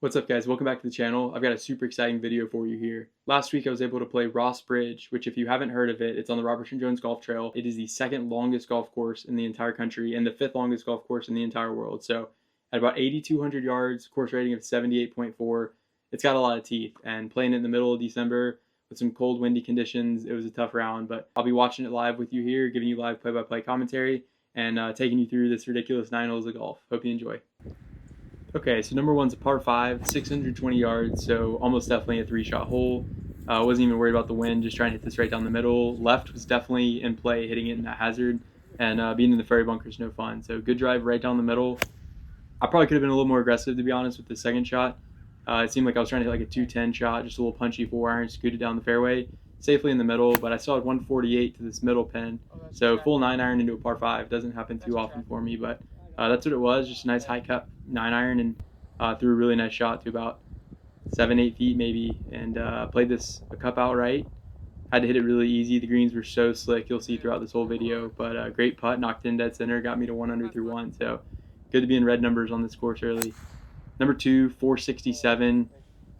What's up, guys? Welcome back to the channel. I've got a super exciting video for you here. Last week I was able to play Ross Bridge, which if you haven't heard of it, it's on the Robertson Jones Golf Trail. It is the second longest golf course in the entire country and the fifth longest golf course in the entire world. So at about 8,200 yards, course rating of 78.4, it's got a lot of teeth. And playing it in the middle of December with some cold, windy conditions, it was a tough round. But I'll be watching it live with you here, giving you live play-by-play commentary and taking you through this ridiculous 9 holes of golf. Hope you enjoy. Okay, so number one's a par 5, 620 yards, so almost definitely a 3-shot hole. Wasn't even worried about the wind, just trying to hit this right down the middle. Left was definitely in play, hitting it in that hazard, and being in the fairy bunker is no fun. So good drive right down the middle. I probably could have been a little more aggressive, to be honest, with the second shot. It seemed like I was trying to hit like a 210 shot, just a little punchy 4-iron, scooted down the fairway, safely in the middle, but I still had 148 to this middle pin. So full 9-iron into a par 5 doesn't happen too often for me, but that's what it was, just a nice high cut 9-iron, and threw a really nice shot to about 7-8 feet maybe, and played this a cup outright. Had to hit it really easy. The greens were so slick, you'll see throughout this whole video, but great putt, knocked in dead center, got me to 1 under through 1, so good to be in red numbers on this course early. Number 2, 467.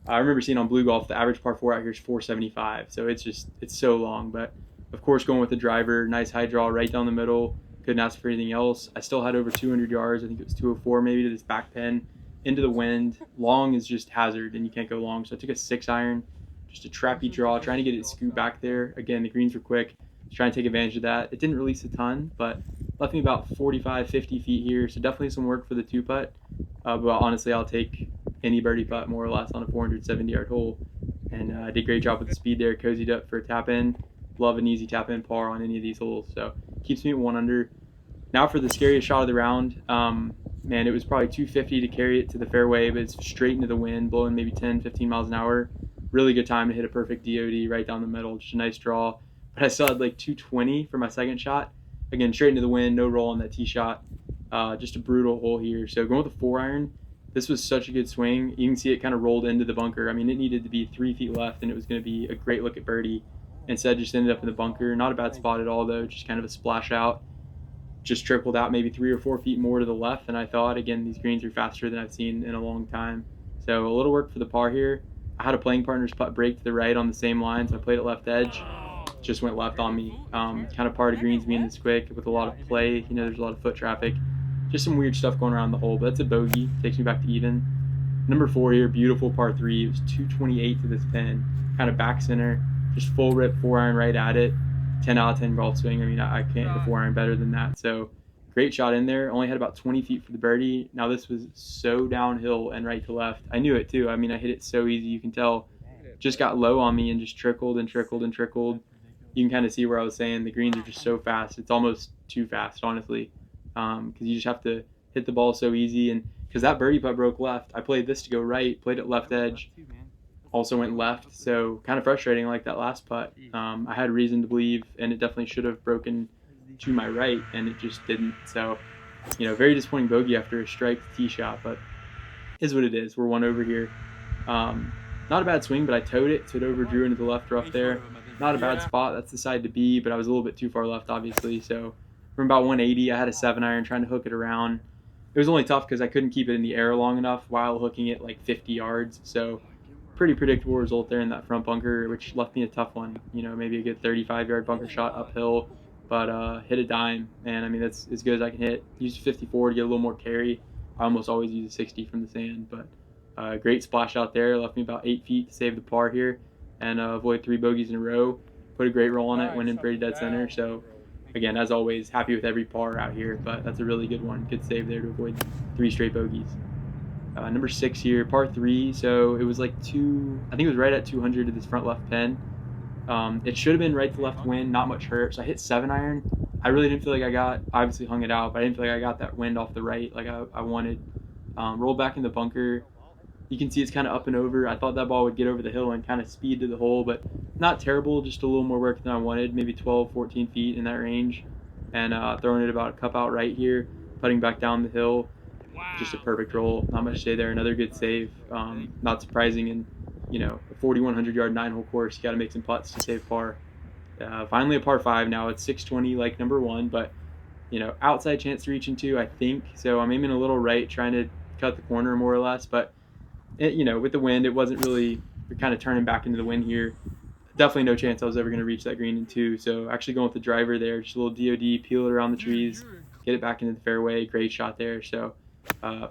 I remember seeing on Blue Golf the average par 4 out here is 475, so it's so long, but of course going with the driver, nice high draw right down the middle, couldn't ask for anything else. I still had over 200 yards, I think it was 204 maybe, to this back pin, into the wind. Long is just hazard and you can't go long, so I took a 6-iron, just a trappy draw, trying to get it to scoot back there. Again, the greens were quick, trying to take advantage of that. It didn't release a ton, but left me about 45, 50 feet here, so definitely some work for the 2-putt. But honestly, I'll take any birdie putt more or less on a 470-yard hole. And I did a great job with the speed there, cozied up for a tap-in. Love an easy tap-in par on any of these holes, so keeps me at 1 under. Now for the scariest shot of the round. Man, it was probably 250 to carry it to the fairway, but it's straight into the wind, blowing maybe 10, 15 miles an hour. Really good time to hit a perfect DOD right down the middle, just a nice draw. But I still had like 220 for my second shot. Again, straight into the wind, no roll on that tee shot. Just a brutal hole here. So going with a 4-iron, this was such a good swing. You can see it kind of rolled into the bunker. I mean, it needed to be 3 feet left, and it was going to be a great look at birdie. Instead, just ended up in the bunker. Not a bad spot at all, though. Just kind of a splash out. Just trickled out maybe 3 or 4 feet more to the left than I thought. Again, these greens are faster than I've seen in a long time. So a little work for the par here. I had a playing partner's putt break to the right on the same line, so I played it left edge. Just went left on me. Kind of part of greens being this quick with a lot of play. You know, there's a lot of foot traffic. Just some weird stuff going around the hole, but that's a bogey. Takes me back to even. Number 4 here, beautiful par 3. It was 228 to this pin. Kind of back center. Just full rip 4-iron right at it. 10 out of 10 golf swing. I mean, I can't hit a 4-iron better than that. So great shot in there. Only had about 20 feet for the birdie. Now this was so downhill and right to left. I knew it too. I mean, I hit it so easy. You can tell. Just got low on me and just trickled and trickled and trickled. You can kind of see where I was saying the greens are just so fast. It's almost too fast, honestly, because you just have to hit the ball so easy. And because that birdie putt broke left, I played this to go right, played it left edge, also went left. So kind of frustrating like that last putt. I had reason to believe, and it definitely should have broken to my right, and it just didn't. So, you know, very disappointing bogey after a strike tee shot, but is what it is. We're 1 over here. Not a bad swing, but I towed it, so it overdrew into the left rough there. Not a bad spot. That's the side to be, but I was a little bit too far left, obviously. So from about 180, I had a 7-iron trying to hook it around. It was only tough because I couldn't keep it in the air long enough while hooking it like 50 yards. So pretty predictable result there in that front bunker, which left me a tough one. You know, maybe a good 35-yard bunker shot uphill, but hit a dime. And I mean, that's as good as I can hit. Used 54 to get a little more carry. I almost always use a 60 from the sand, but great splash out there. Left me about 8 feet to save the par here and avoid 3 bogeys in a row. Put a great roll on it, went in pretty dead center. So again, as always, happy with every par out here, but that's a really good one. Good save there to avoid 3 straight bogeys. Number 6 here, par 3. So it was like I think it was right at 200 to this front left pin. It should have been right to left wind, not much hurt. So I hit 7-iron. I really didn't feel like obviously hung it out, but I didn't feel like I got that wind off the right like I wanted. Rolled back in the bunker. You can see it's kind of up and over. I thought that ball would get over the hill and kind of speed to the hole, but not terrible, just a little more work than I wanted, maybe 12, 14 feet in that range. And throwing it about a cup out right here, putting back down the hill. Just a perfect roll. Not much to say there. Another good save. Not surprising in, you know, a 4,100-yard 9-hole course. You got to make some putts to save par. Finally a par 5 now. It's 620 like number 1, but, you know, outside chance to reach into, I think. So I'm aiming a little right, trying to cut the corner more or less, but you know, with the wind, it wasn't really, we're kind of turning back into the wind here. Definitely no chance I was ever going to reach that green in two. So actually going with the driver there, just a little DOD, peel it around the trees, get it back into the fairway. Great shot there. So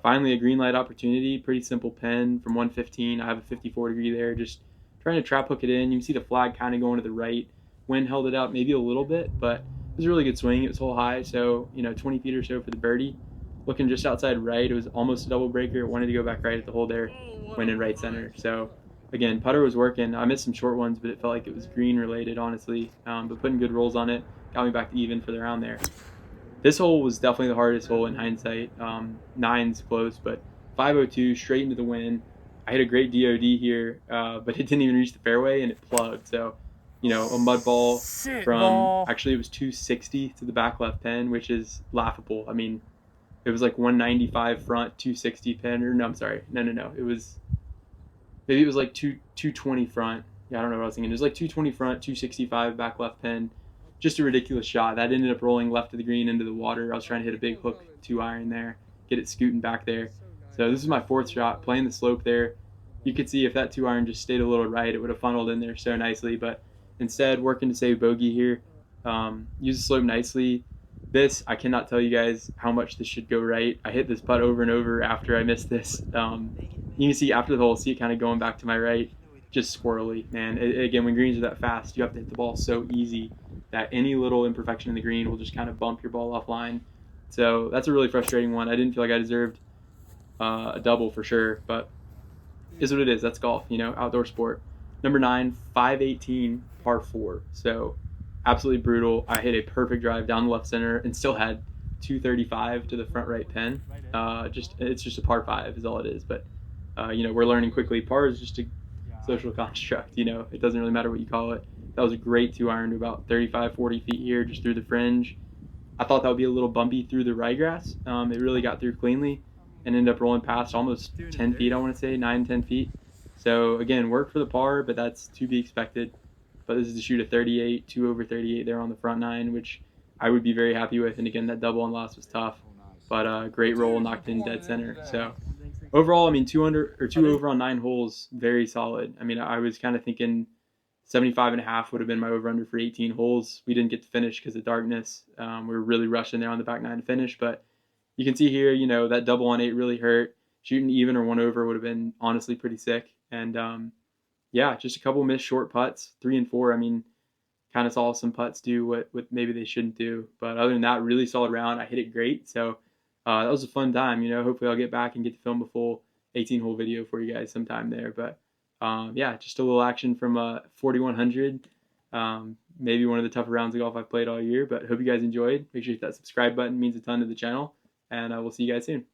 finally a green light opportunity. Pretty simple pin from 115. I have a 54 degree there. Just trying to trap hook it in. You can see the flag kind of going to the right. Wind held it out maybe a little bit, but it was a really good swing. It was hole high, so 20 feet or so for the birdie. Looking just outside right. It was almost a double breaker. It wanted to go back right at the hole there. Went in right center. So again, putter was working. I missed some short ones, but it felt like it was green related, honestly. But putting good rolls on it got me back to even for the round there. This hole was definitely the hardest hole in hindsight. Nine's close, but 502 straight into the wind. I hit a great DOD here, but it didn't even reach the fairway and it plugged. So, a mud ball from actually it was 260 to the back left pin, which is laughable. I mean, it was like 195 front, 260 pin, or no, I'm sorry, no. It was like 220 front. Yeah, I don't know what I was thinking. It was like 220 front, 265 back left pin. Just a ridiculous shot. That ended up rolling left of the green into the water. I was trying to hit a big hook 2-iron there, get it scooting back there. So this is my fourth shot, playing the slope there. You could see if that 2-iron just stayed a little right, it would have funneled in there so nicely. But instead, working to save bogey here. Use the slope nicely. This, I cannot tell you guys how much this should go right. I hit this putt over and over after I missed this. You can see after the hole, see it kind of going back to my right, just squirrely, man. Again, when greens are that fast, you have to hit the ball so easy that any little imperfection in the green will just kind of bump your ball offline. So that's a really frustrating one. I didn't feel like I deserved a double for sure, but is what it is. That's golf, outdoor sport. Number 9, 518 par 4. So absolutely brutal. I hit a perfect drive down the left center and still had 235 to the front right pin. It's just a par 5 is all it is. But we're learning quickly. Par is just a social construct. It doesn't really matter what you call it. That was a great 2-iron to about 35, 40 feet here, just through the fringe. I thought that would be a little bumpy through the ryegrass. It really got through cleanly and ended up rolling past almost 10 feet, I want to say, 9, 10 feet. So, again, work for the par, but that's to be expected. But this is to shoot a 38, 2 over 38 there on the front 9, which I would be very happy with. And again, that double and loss was tough, but great roll, knocked in dead center. So, overall, I mean, 2 over on 9 holes, very solid. I mean, I was kind of thinking 75.5 would have been my over under for 18 holes. We didn't get to finish because of darkness. We were really rushing there on the back 9 to finish, but you can see here, that double on 8 really hurt. Shooting even or 1 over would have been honestly pretty sick. And just a couple missed short putts, 3 and 4. I mean, kind of saw some putts do what maybe they shouldn't do. But other than that, really solid round. I hit it great. So that was a fun time. Hopefully I'll get back and get to film a full 18-hole video for you guys sometime there. But just a little action from 4100. Maybe one of the tougher rounds of golf I've played all year. But hope you guys enjoyed. Make sure you hit that subscribe button. It means a ton to the channel. And we'll see you guys soon.